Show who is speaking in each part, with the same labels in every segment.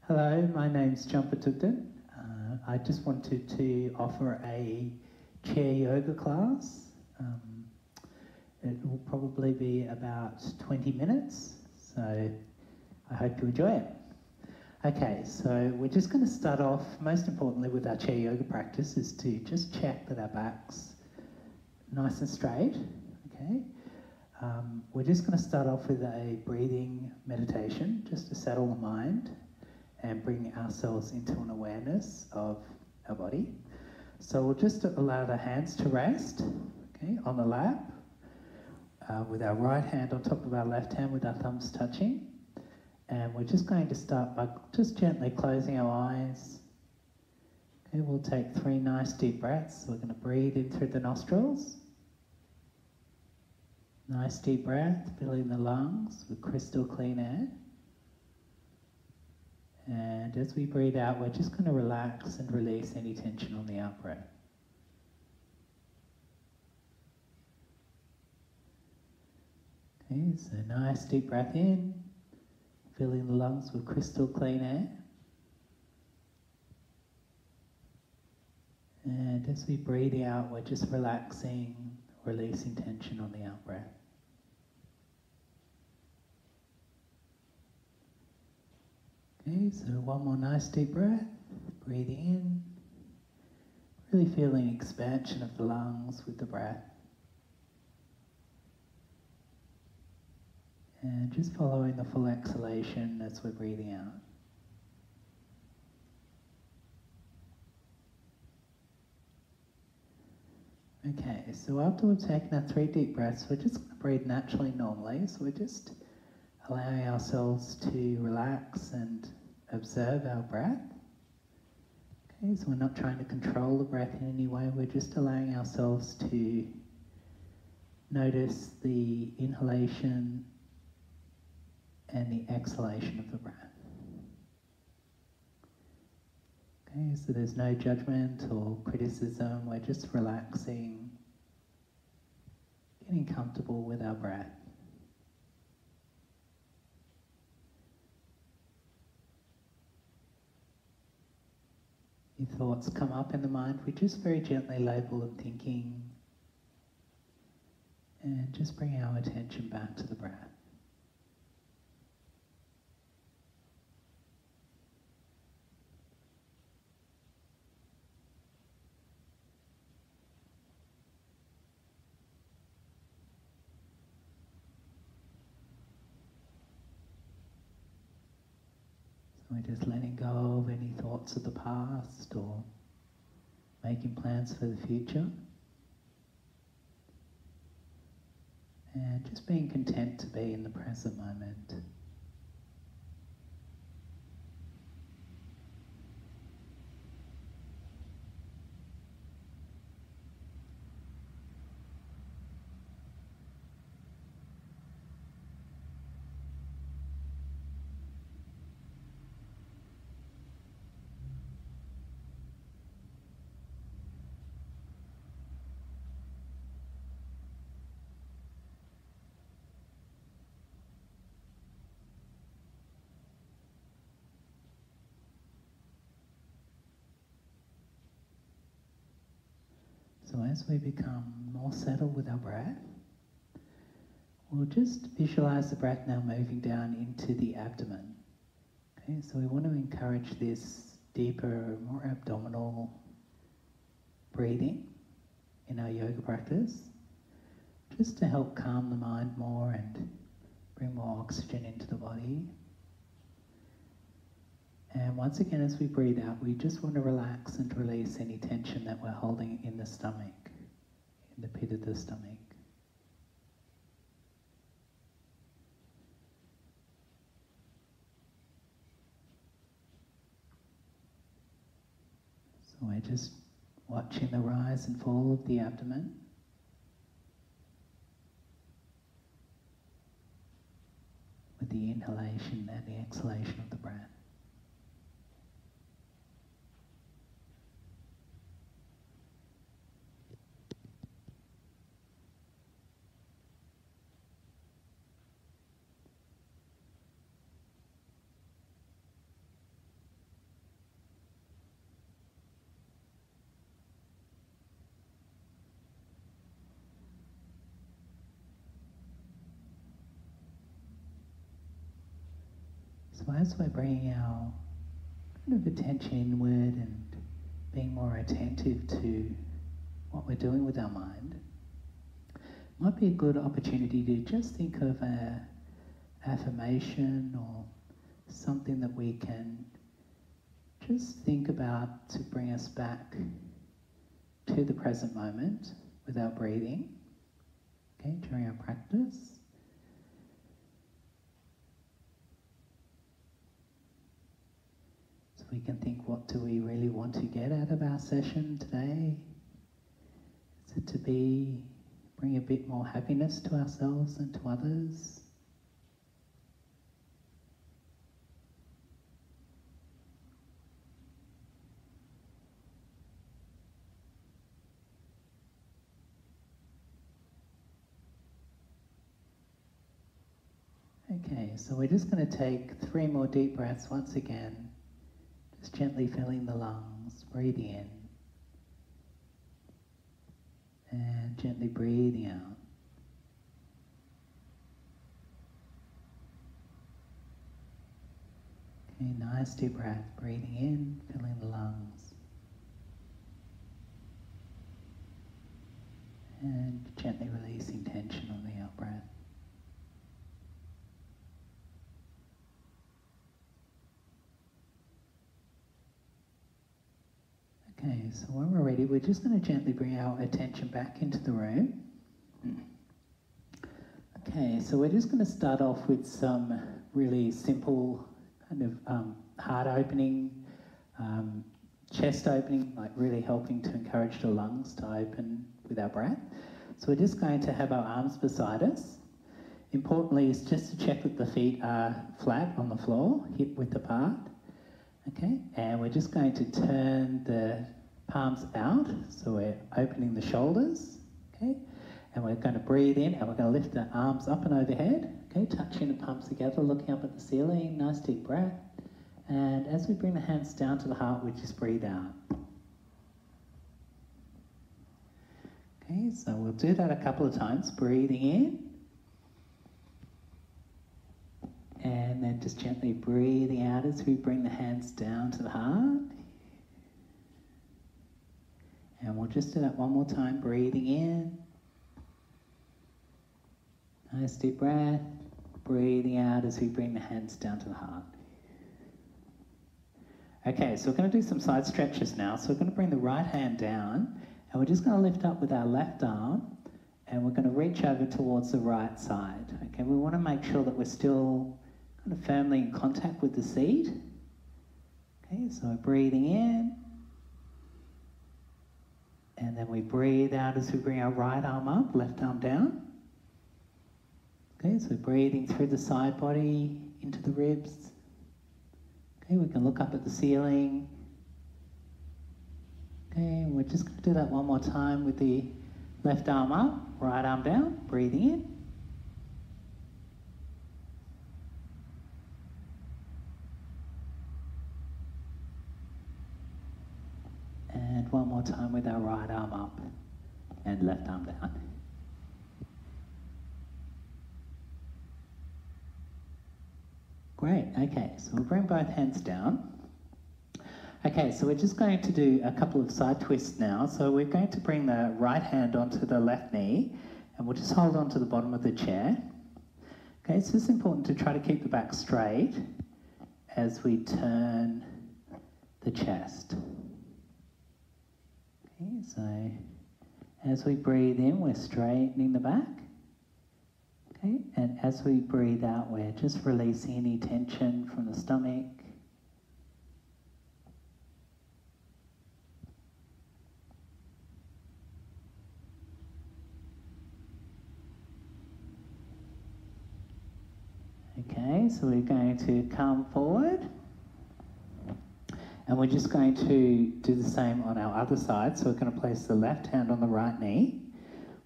Speaker 1: Hello, my name's Jumper Tugden. I just wanted to offer a chair yoga class. It will probably be about 20 minutes, so I hope you enjoy it. Okay, so we're just going to start off, most importantly with our chair yoga practice, is to just check that our back's nice and straight, okay? We're just going to start off with a breathing meditation, just to settle the mind and bring ourselves into an awareness of our body. So we'll just allow the hands to rest, okay, on the lap, with our right hand on top of our left hand with our thumbs touching. And we're just going to start by just gently closing our eyes. Okay, we'll take 3 nice deep breaths. We're going to breathe in through the nostrils. Nice deep breath, filling the lungs with crystal clean air. And as we breathe out, we're just going to relax and release any tension on the out-breath. Okay, so nice deep breath in, filling the lungs with crystal clean air. And as we breathe out, we're just relaxing, releasing tension on the out-breath. Okay, so one more nice deep breath, breathing in, really feeling expansion of the lungs with the breath. And just following the full exhalation as we're breathing out. Okay, so after we've taken our 3 deep breaths, we're just going to breathe naturally, normally. So we're just allowing ourselves to relax and observe our breath. Okay, so we're not trying to control the breath in any way, we're just allowing ourselves to notice the inhalation and the exhalation of the breath. Okay, so there's no judgment or criticism, we're just relaxing, getting comfortable with our breath. If thoughts come up in the mind, we just very gently label them thinking and just bring our attention back to the breath. We're just letting go of any thoughts of the past or making plans for the future. And just being content to be in the present moment. So as we become more settled with our breath, we'll just visualize the breath now moving down into the abdomen. Okay, so we want to encourage this deeper, more abdominal breathing in our yoga practice, just to help calm the mind more and bring more oxygen into the body. And once again, as we breathe out, we just want to relax and release any tension that we're holding in the stomach, in the pit of the stomach. So we're just watching the rise and fall of the abdomen. With the inhalation and the exhalation of the breath. So as we're bringing our kind of attention inward and being more attentive to what we're doing with our mind, might be a good opportunity to just think of an affirmation or something that we can just think about to bring us back to the present moment with our breathing, okay, during our practice. So we can think, what do we really want to get out of our session today? Is it to bring a bit more happiness to ourselves and to others? Okay, so we're just going to take 3 more deep breaths once again, just gently filling the lungs, breathing in, and gently breathing out. Okay, nice deep breath, breathing in, filling the lungs, and gently releasing tension on the out breath. Okay, so when we're ready, we're just going to gently bring our attention back into the room. Okay, so we're just going to start off with some really simple kind of heart opening, chest opening, like really helping to encourage the lungs to open with our breath. So we're just going to have our arms beside us. Importantly is just to check that the feet are flat on the floor, hip width apart. Okay, and we're just going to turn the palms out, so we're opening the shoulders, okay, and we're going to breathe in and we're going to lift the arms up and overhead, okay, touching the palms together, looking up at the ceiling, nice deep breath, and as we bring the hands down to the heart, we just breathe out. Okay, so we'll do that a couple of times, breathing in, and then just gently breathing out as we bring the hands down to the heart. And we'll just do that one more time, breathing in. Nice deep breath. Breathing out as we bring the hands down to the heart. Okay, so we're going to do some side stretches now. So we're going to bring the right hand down, and we're just going to lift up with our left arm, and we're going to reach over towards the right side. Okay, we want to make sure that we're still kind of firmly in contact with the seat. Okay, so we're breathing in, and then we breathe out as we bring our right arm up, left arm down. Okay, so breathing through the side body into the ribs. Okay, we can look up at the ceiling. Okay, and we're just going to do that one more time with the left arm up, right arm down, breathing in. And one more time with our right arm up and left arm down. Great, okay, so we'll bring both hands down. Okay, so we're just going to do a couple of side twists now. So we're going to bring the right hand onto the left knee, and we'll just hold on to the bottom of the chair. Okay, so it's important to try to keep the back straight as we turn the chest. Okay, so as we breathe in, we're straightening the back. Okay, and as we breathe out, we're just releasing any tension from the stomach. Okay, so we're going to come forward. And we're just going to do the same on our other side. So we're going to place the left hand on the right knee.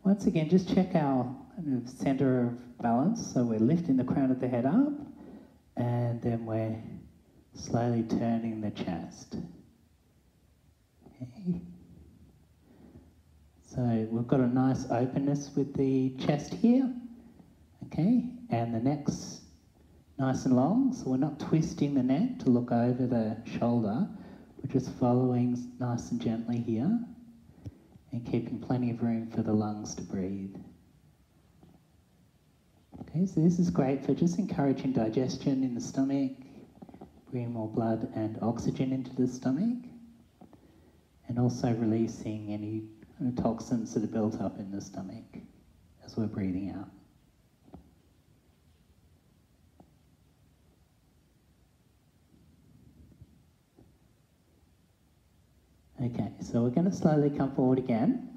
Speaker 1: Once again, just check our kind of center of balance. So we're lifting the crown of the head up, and then we're slowly turning the chest. Okay. So we've got a nice openness with the chest here. Okay, and the next nice and long, so we're not twisting the neck to look over the shoulder. We're just following nice and gently here and keeping plenty of room for the lungs to breathe. Okay, so this is great for just encouraging digestion in the stomach, bringing more blood and oxygen into the stomach, and also releasing any toxins that are built up in the stomach as we're breathing out. Okay, so we're going to slowly come forward again.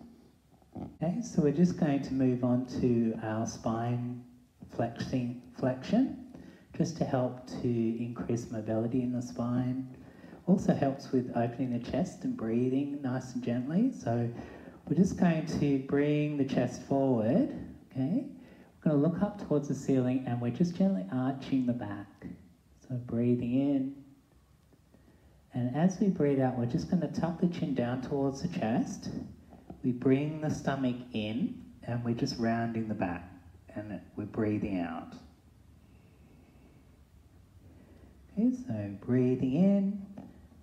Speaker 1: Okay, so we're just going to move on to our spine flexion, just to help to increase mobility in the spine. Also helps with opening the chest and breathing nice and gently. So we're just going to bring the chest forward, okay? We're going to look up towards the ceiling and we're just gently arching the back. So breathing in. And as we breathe out, we're just going to tuck the chin down towards the chest. We bring the stomach in and we're just rounding the back and we're breathing out. Okay, so breathing in,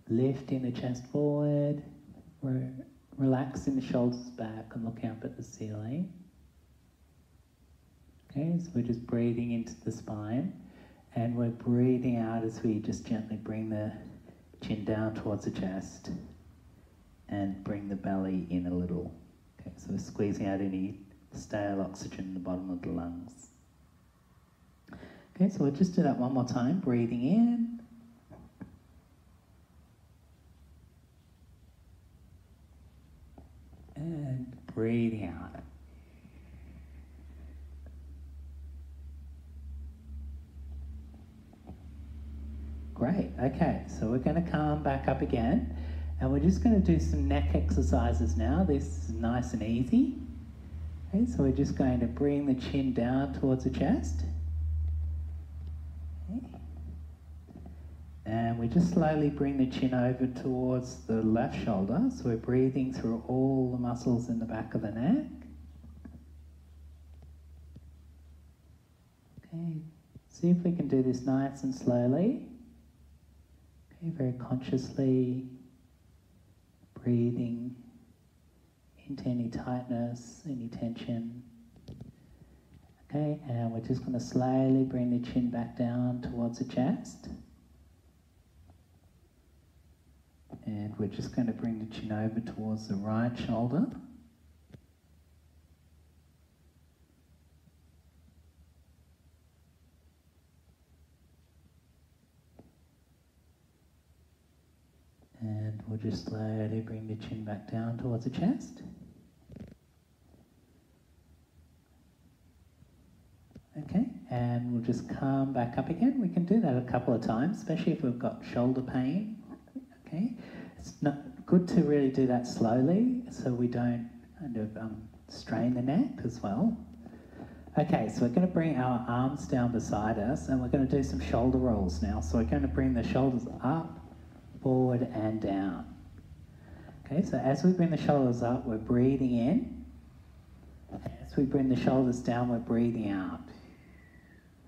Speaker 1: lifting the chest forward, relaxing the shoulders back and looking up at the ceiling. Okay, so we're just breathing into the spine and we're breathing out as we just gently bring the chin down towards the chest and bring the belly in a little. Okay, so we're squeezing out any stale oxygen in the bottom of the lungs. Okay, so we'll just do that one more time. Breathing in. And breathing out. Great, okay, so we're going to come back up again and we're just going to do some neck exercises now. This is nice and easy. Okay, so we're just going to bring the chin down towards the chest. Okay. And we just slowly bring the chin over towards the left shoulder. So we're breathing through all the muscles in the back of the neck. Okay, see if we can do this nice and slowly. Okay, very consciously breathing into any tightness, any tension. Okay, and we're just going to slowly bring the chin back down towards the chest. And we're just going to bring the chin over towards the right shoulder. And we'll just slowly bring the chin back down towards the chest. Okay, and we'll just come back up again. We can do that a couple of times, especially if we've got shoulder pain. Okay, it's not good to really do that slowly so we don't kind of strain the neck as well. Okay, so we're going to bring our arms down beside us and we're going to do some shoulder rolls now. So we're going to bring the shoulders up, forward and down. Okay, so as we bring the shoulders up, we're breathing in. As we bring the shoulders down, we're breathing out.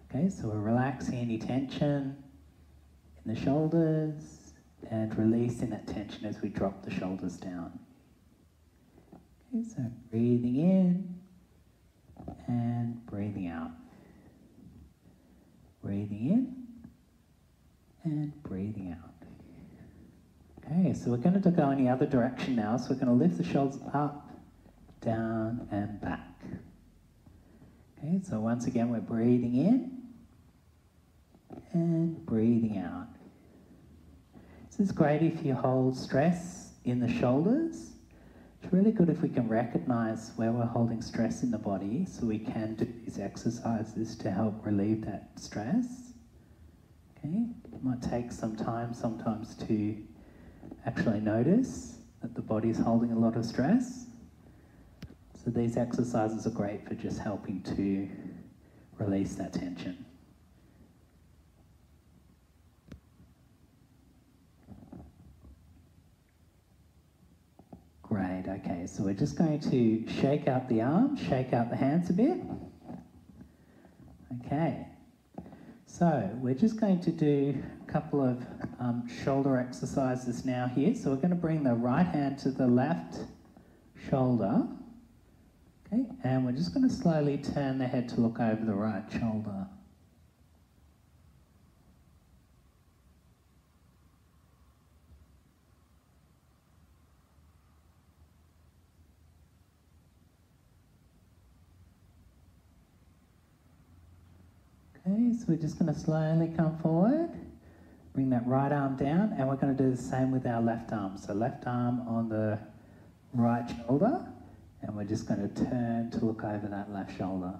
Speaker 1: Okay, so we're relaxing any tension in the shoulders and releasing that tension as we drop the shoulders down. Okay, so breathing in and breathing out. Breathing in and breathing out. Okay, so we're going to go in the other direction now. So we're going to lift the shoulders up, down and back. Okay, so once again we're breathing in and breathing out. This is great if you hold stress in the shoulders. It's really good if we can recognize where we're holding stress in the body so we can do these exercises to help relieve that stress. Okay, it might take some time sometimes to actually notice that the body's holding a lot of stress. So these exercises are great for just helping to release that tension. Great, okay, so we're just going to shake out the arms, shake out the hands a bit. Okay, So we're just going to do a couple of shoulder exercises now here. So we're going to bring the right hand to the left shoulder. Okay, and we're just going to slowly turn the head to look over the right shoulder. Okay, so we're just going to slowly come forward, bring that right arm down, and we're going to do the same with our left arm. So left arm on the right shoulder, and we're just going to turn to look over that left shoulder.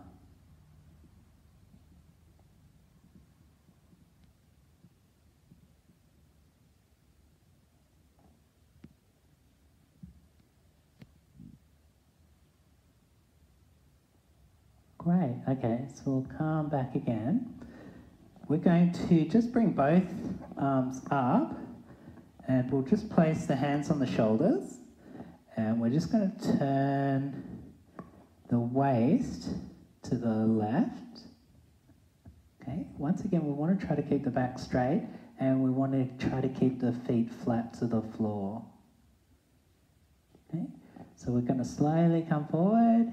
Speaker 1: Great, okay, so we'll come back again. We're going to just bring both arms up, and we'll just place the hands on the shoulders, and we're just going to turn the waist to the left. Okay, once again, we want to try to keep the back straight, and we want to try to keep the feet flat to the floor. Okay, so we're going to slowly come forward,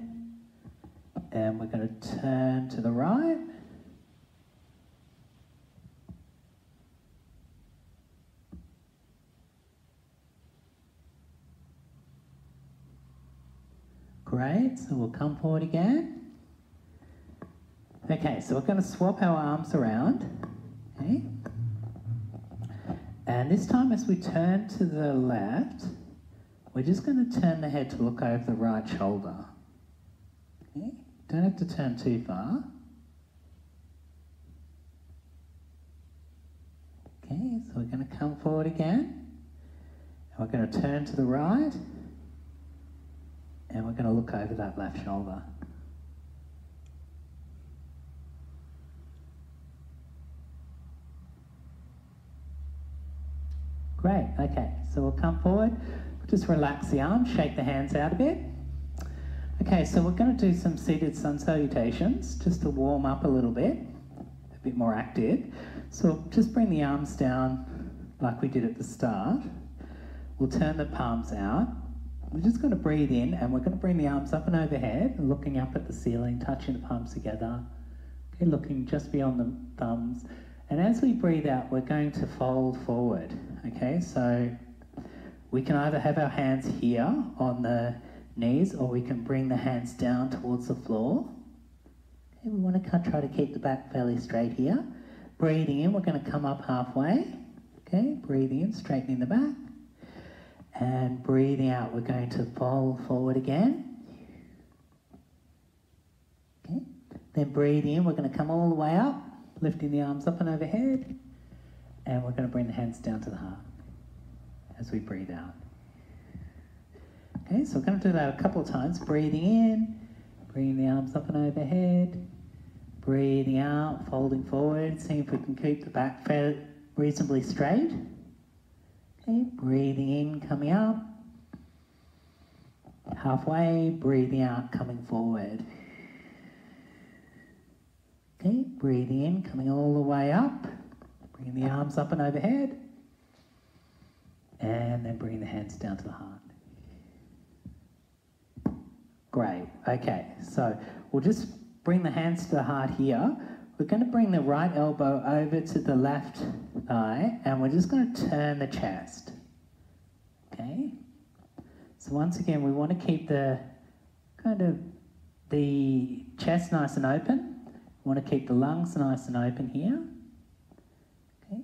Speaker 1: and we're going to turn to the right. Great, so we'll come forward again. Okay, so we're going to swap our arms around. Okay. And this time as we turn to the left, we're just going to turn the head to look over the right shoulder. Okay. Don't have to turn too far. Okay, so we're going to come forward again. And we're going to turn to the right. And we're going to look over that left shoulder. Great, okay, so we'll come forward. Just relax the arms, shake the hands out a bit. Okay, so we're going to do some seated sun salutations just to warm up a little bit, a bit more active. So just bring the arms down like we did at the start. We'll turn the palms out. We're just going to breathe in, and we're going to bring the arms up and overhead, looking up at the ceiling, touching the palms together. Okay, looking just beyond the thumbs. And as we breathe out, we're going to fold forward. Okay, so we can either have our hands here on the knees, or we can bring the hands down towards the floor. Okay, we want to try to keep the back fairly straight here. Breathing in, we're going to come up halfway. Okay, breathing in, straightening the back. And breathing out, we're going to fold forward again. Okay, then breathing in, we're going to come all the way up, lifting the arms up and overhead. And we're going to bring the hands down to the heart as we breathe out. Okay, so we're going to do that a couple of times. Breathing in, bringing the arms up and overhead. Breathing out, folding forward, seeing if we can keep the back reasonably straight. Okay, breathing in, coming up. Halfway, breathing out, coming forward. Okay, breathing in, coming all the way up. Bringing the arms up and overhead. And then bringing the hands down to the heart. Great, okay, so we'll just bring the hands to the heart here. We're going to bring the right elbow over to the left thigh, and we're just going to turn the chest. Okay? So once again, we want to keep the chest nice and open. We want to keep the lungs nice and open here. Okay?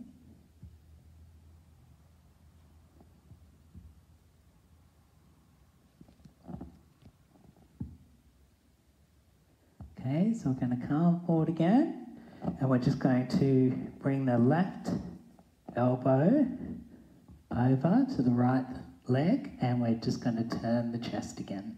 Speaker 1: Okay, so we're going to come forward again, and we're just going to bring the left elbow over to the right leg, and we're just going to turn the chest again.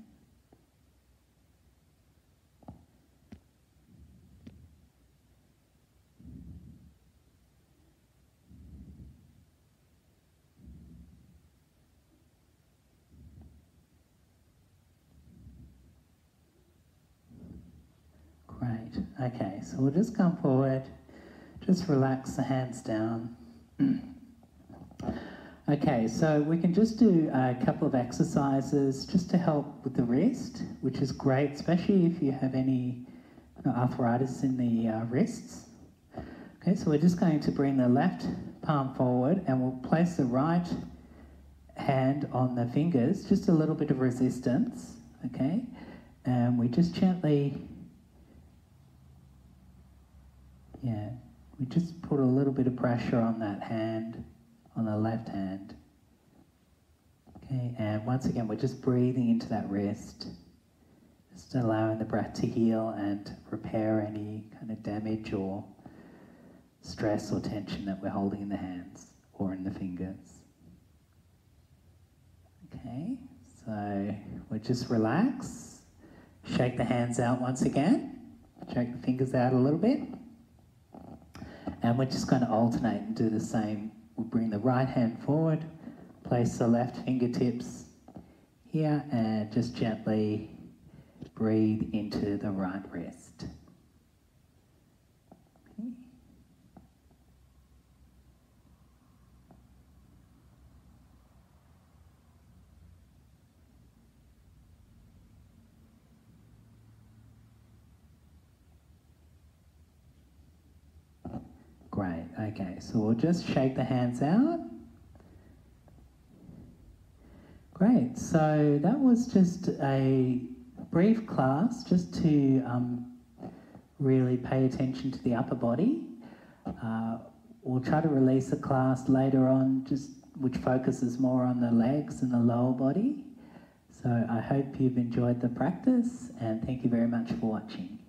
Speaker 1: Great, okay, so we'll just come forward, Just relax the hands down. Okay, so we can just do a couple of exercises just to help with the wrist, which is great, especially if you have any arthritis in the wrists. Okay, so we're just going to bring the left palm forward and we'll place the right hand on the fingers, just a little bit of resistance, okay? And we just gently, we just put a little bit of pressure on that hand, on the left hand. Okay, and once again, we're just breathing into that wrist, just allowing the breath to heal and repair any kind of damage or stress or tension that we're holding in the hands or in the fingers. Okay, so we'll just relax, shake the hands out once again, shake the fingers out a little bit, and we're just going to alternate and do the same. We'll bring the right hand forward, place the left fingertips here, and just gently breathe into the right wrist. Okay. Great, okay, so we'll just shake the hands out. Great, so that was just a brief class just to really pay attention to the upper body. We'll try to release a class later on which focuses more on the legs and the lower body. So I hope you've enjoyed the practice and thank you very much for watching.